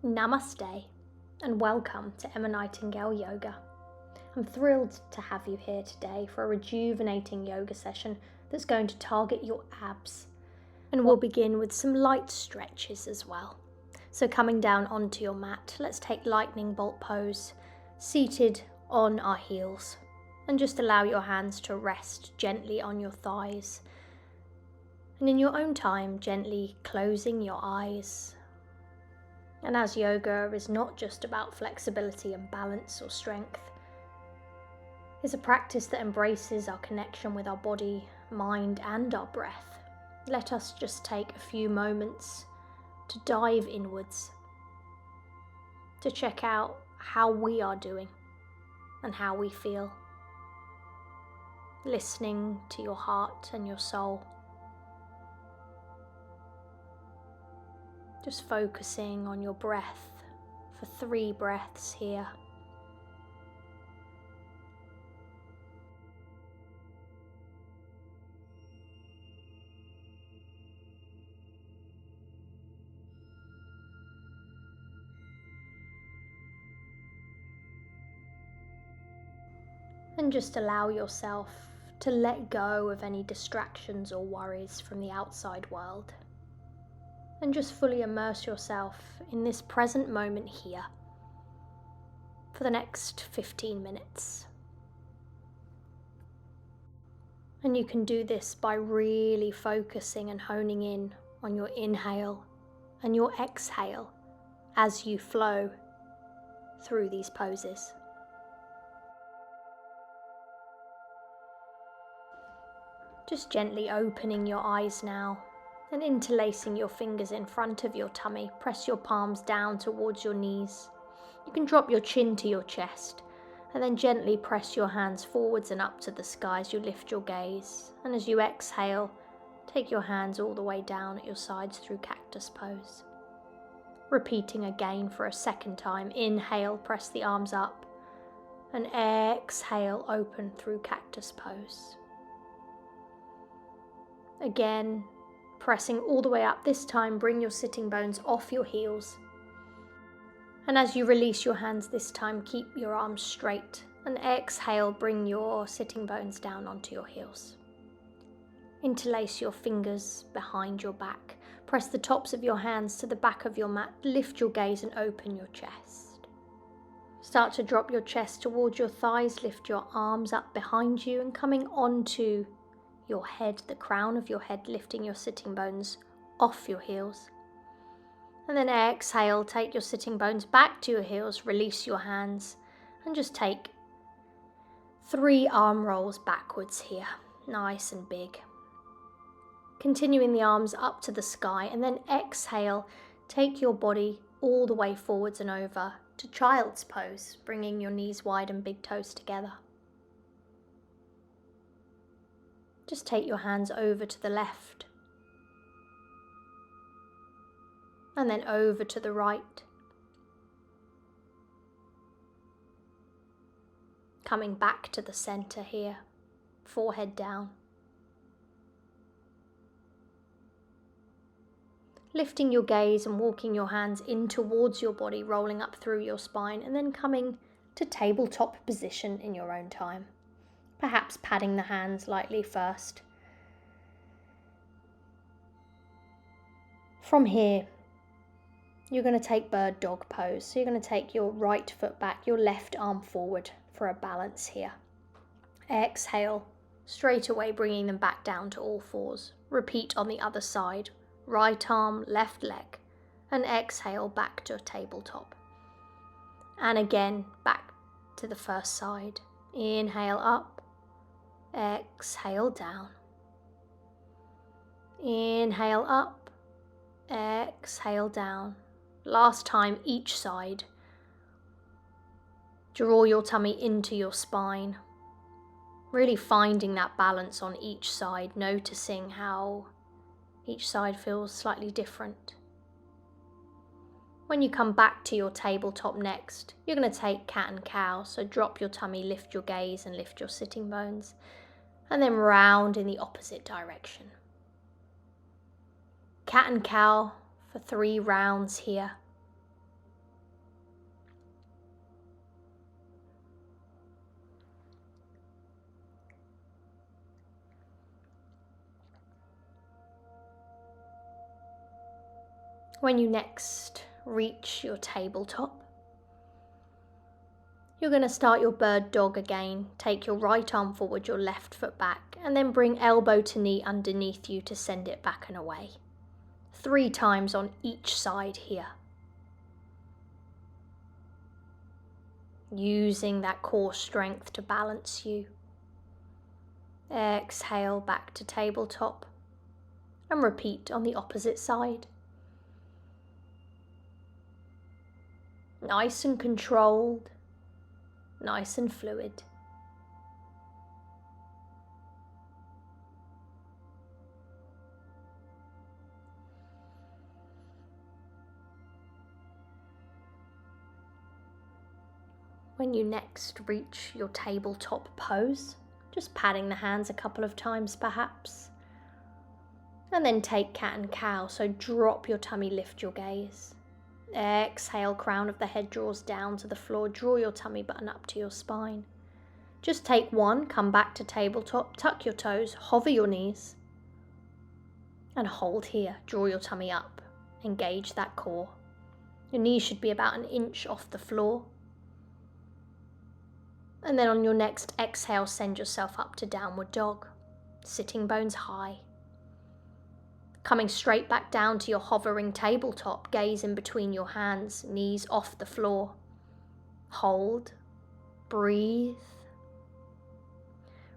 Namaste and welcome to Emma Nightingale Yoga. I'm thrilled to have you here today for a rejuvenating yoga session that's going to target your abs. And we'll begin with some light stretches as well. So coming down onto your mat, let's take lightning bolt pose, seated on our heels, and just allow your hands to rest gently on your thighs. And in your own time, gently closing your eyes. And as yoga is not just about flexibility and balance or strength, it's a practice that embraces our connection with our body, mind, and our breath. Let us just take a few moments to dive inwards, to check out how we are doing and how we feel, listening to your heart and your soul. Just focusing on your breath for 3 breaths here. And just allow yourself to let go of any distractions or worries from the outside world. And just fully immerse yourself in this present moment here for the next 15 minutes. And you can do this by really focusing and honing in on your inhale and your exhale as you flow through these poses. Just gently opening your eyes now and interlacing your fingers in front of your tummy. Press your palms down towards your knees. You can drop your chin to your chest and then gently press your hands forwards and up to the sky as you lift your gaze. And as you exhale, take your hands all the way down at your sides through cactus pose. Repeating again for a second time. Inhale, press the arms up, and exhale, open through cactus pose. Again, pressing all the way up. This time, bring your sitting bones off your heels. And as you release your hands this time, keep your arms straight. And exhale, bring your sitting bones down onto your heels. Interlace your fingers behind your back. Press the tops of your hands to the back of your mat. Lift your gaze and open your chest. Start to drop your chest towards your thighs. Lift your arms up behind you and coming onto your head, the crown of your head, lifting your sitting bones off your heels. And then exhale, take your sitting bones back to your heels, release your hands, and just take 3 arm rolls backwards here, nice and big. Continuing the arms up to the sky, and then exhale, take your body all the way forwards and over to child's pose, bringing your knees wide and big toes together. Just take your hands over to the left and then over to the right. Coming back to the center here, forehead down. Lifting your gaze and walking your hands in towards your body, rolling up through your spine, and then coming to tabletop position in your own time. Perhaps patting the hands lightly first. From here, you're going to take bird dog pose. So you're going to take your right foot back, your left arm forward for a balance here. Exhale, straight away bringing them back down to all fours. Repeat on the other side. Right arm, left leg. And exhale, back to a tabletop. And again, back to the first side. Inhale up. Exhale down. Inhale up. Exhale down. Last time each side. Draw your tummy into your spine. Really finding that balance on each side, noticing how each side feels slightly different. When you come back to your tabletop next, you're going to take cat and cow. So drop your tummy, lift your gaze and lift your sitting bones. And then round in the opposite direction. Cat and cow for 3 rounds here. When you next reach your tabletop, you're going to start your bird dog again. Take your right arm forward, your left foot back, and then bring elbow to knee underneath you to send it back and away. 3 times on each side here. Using that core strength to balance you. Exhale back to tabletop and repeat on the opposite side. Nice and controlled, nice and fluid. When you next reach your tabletop pose, just patting the hands a couple of times perhaps. And then take cat and cow, so drop your tummy, lift your gaze. Exhale, crown of the head draws down to the floor, draw your tummy button up to your spine. Just take 1, come back to tabletop, tuck your toes, hover your knees. And hold here, draw your tummy up, engage that core. Your knees should be about 1 inch off the floor. And then on your next exhale, send yourself up to downward dog, sitting bones high. Coming straight back down to your hovering tabletop, gaze in between your hands, knees off the floor. Hold, breathe.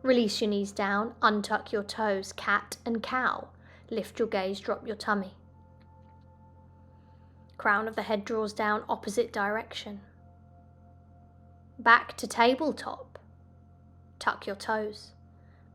Release your knees down, untuck your toes, cat and cow. Lift your gaze, drop your tummy. Crown of the head draws down, opposite direction. Back to tabletop. Tuck your toes.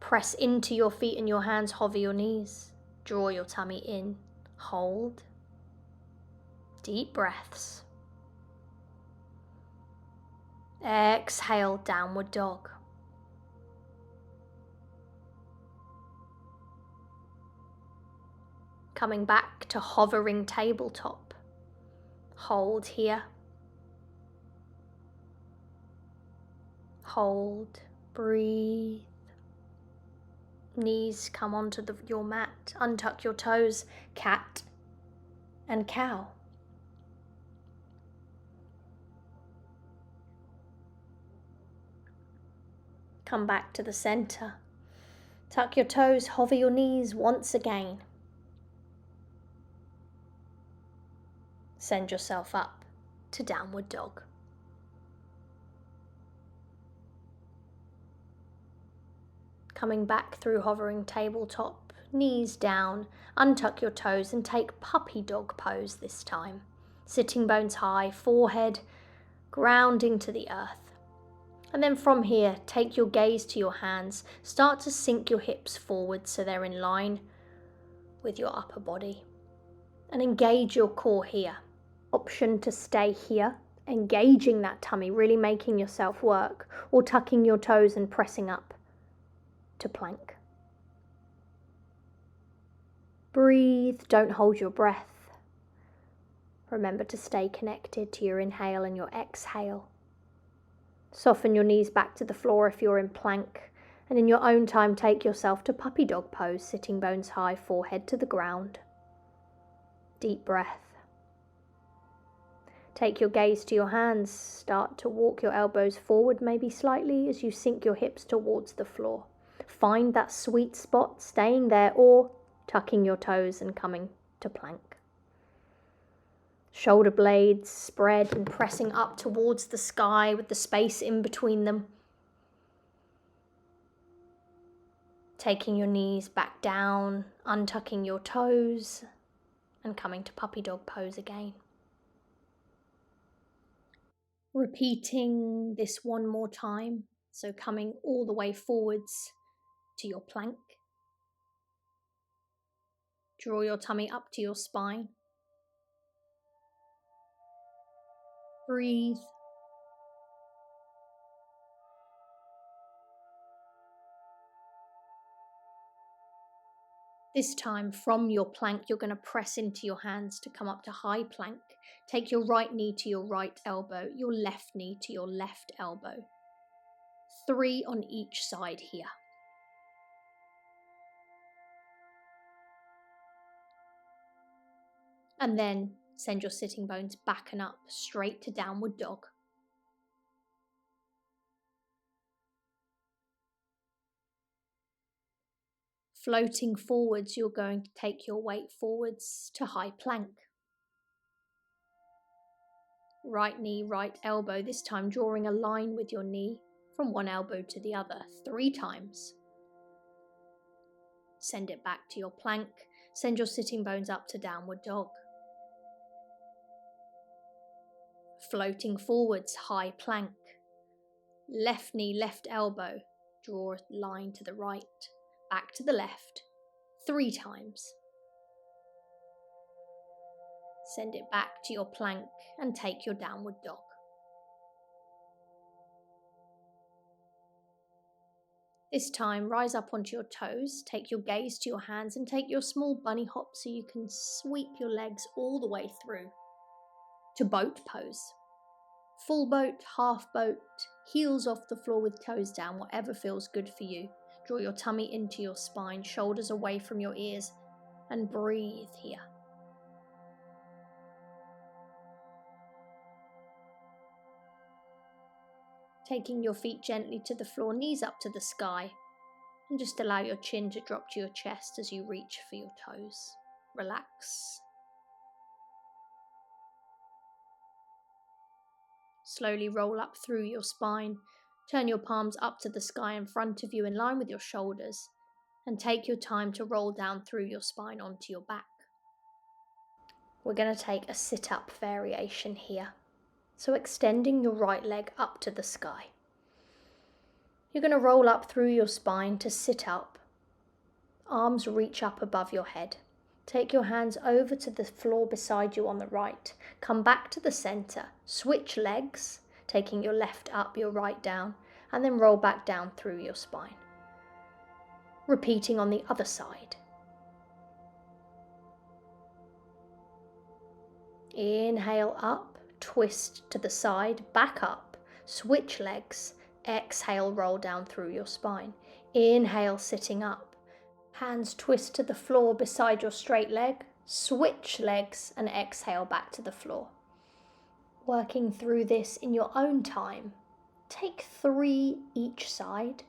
Press into your feet and your hands, hover your knees. Draw your tummy in. Hold. Deep breaths. Exhale, downward dog. Coming back to hovering tabletop. Hold here. Hold, breathe. Knees come onto your mat. Untuck your toes, cat and cow. Come back to the center. Tuck your toes, hover your knees once again. Send yourself up to downward dog. Coming back through hovering tabletop, knees down, untuck your toes and take puppy dog pose this time. Sitting bones high, forehead grounding to the earth. And then from here, take your gaze to your hands. Start to sink your hips forward so they're in line with your upper body. And engage your core here. Option to stay here, engaging that tummy, really making yourself work, or tucking your toes and pressing up to plank. Breathe, don't hold your breath. Remember to stay connected to your inhale and your exhale. Soften your knees back to the floor if you're in plank, and in your own time take yourself to puppy dog pose, sitting bones high, forehead to the ground. Deep breath. Take your gaze to your hands. Start to walk your elbows forward, maybe slightly, as you sink your hips towards the floor. Find that sweet spot, staying there or tucking your toes and coming to plank. Shoulder blades spread and pressing up towards the sky with the space in between them. Taking your knees back down, untucking your toes and coming to puppy dog pose again. Repeating this one more time, so coming all the way forwards to your plank. Draw your tummy up to your spine. Breathe. This time from your plank, you're going to press into your hands to come up to high plank. Take your right knee to your right elbow, your left knee to your left elbow. 3 on each side here. And then send your sitting bones back and up, straight to downward dog. Floating forwards, you're going to take your weight forwards to high plank. Right knee, right elbow, this time drawing a line with your knee from one elbow to the other 3 times. Send it back to your plank. Send your sitting bones up to downward dog. Floating forwards, high plank. Left knee, left elbow, draw a line to the right, back to the left, 3 times. Send it back to your plank and take your downward dog. This time, rise up onto your toes, take your gaze to your hands and take your small bunny hop so you can sweep your legs all the way through to boat pose. Full boat, half boat, heels off the floor with toes down, whatever feels good for you. Draw your tummy into your spine, shoulders away from your ears, and breathe here. Taking your feet gently to the floor, knees up to the sky, and just allow your chin to drop to your chest as you reach for your toes. Relax. Slowly roll up through your spine. Turn your palms up to the sky in front of you in line with your shoulders, and take your time to roll down through your spine onto your back. We're going to take a sit-up variation here. So extending your right leg up to the sky. You're going to roll up through your spine to sit up. Arms reach up above your head. Take your hands over to the floor beside you on the right. Come back to the center. Switch legs, taking your left up, your right down, and then roll back down through your spine. Repeating on the other side. Inhale up, twist to the side, back up, switch legs. Exhale, roll down through your spine. Inhale, sitting up. Hands twist to the floor beside your straight leg. Switch legs and exhale back to the floor. Working through this in your own time. Take 3 each side.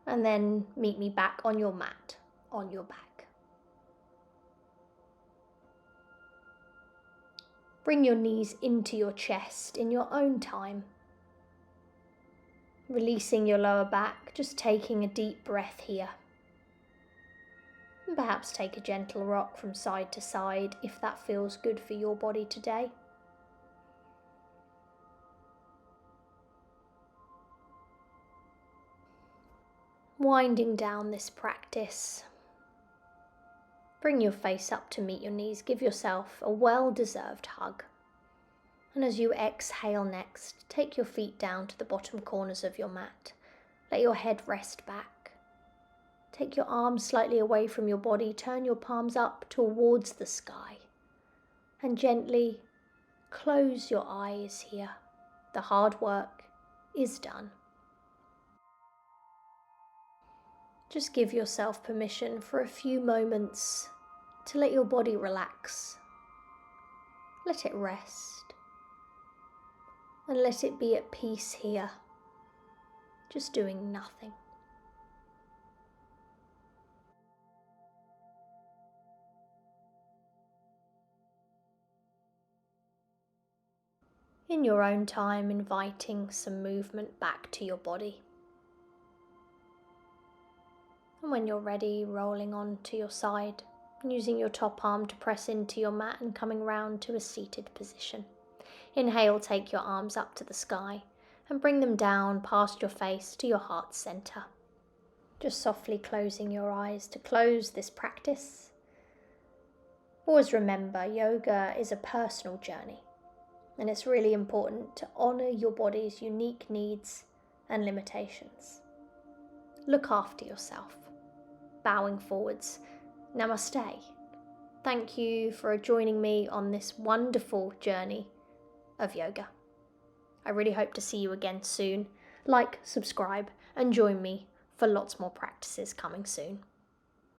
And then meet me back on your mat, on your back. Bring your knees into your chest in your own time. Releasing your lower back, just taking a deep breath here. And perhaps take a gentle rock from side to side if that feels good for your body today. Winding down this practice. Bring your face up to meet your knees. Give yourself a well-deserved hug. And as you exhale next, take your feet down to the bottom corners of your mat. Let your head rest back. Take your arms slightly away from your body. Turn your palms up towards the sky. And gently close your eyes here. The hard work is done. Just give yourself permission for a few moments to let your body relax. Let it rest. And let it be at peace here, just doing nothing. In your own time, inviting some movement back to your body. And when you're ready, rolling onto your side, using your top arm to press into your mat and coming round to a seated position. Inhale, take your arms up to the sky and bring them down past your face to your heart center. Just softly closing your eyes to close this practice. Always remember, yoga is a personal journey, and it's really important to honor your body's unique needs and limitations. Look after yourself. Bowing forwards. Namaste. Thank you for joining me on this wonderful journey of yoga. I really hope to see you again soon. Like, subscribe, and join me for lots more practices coming soon.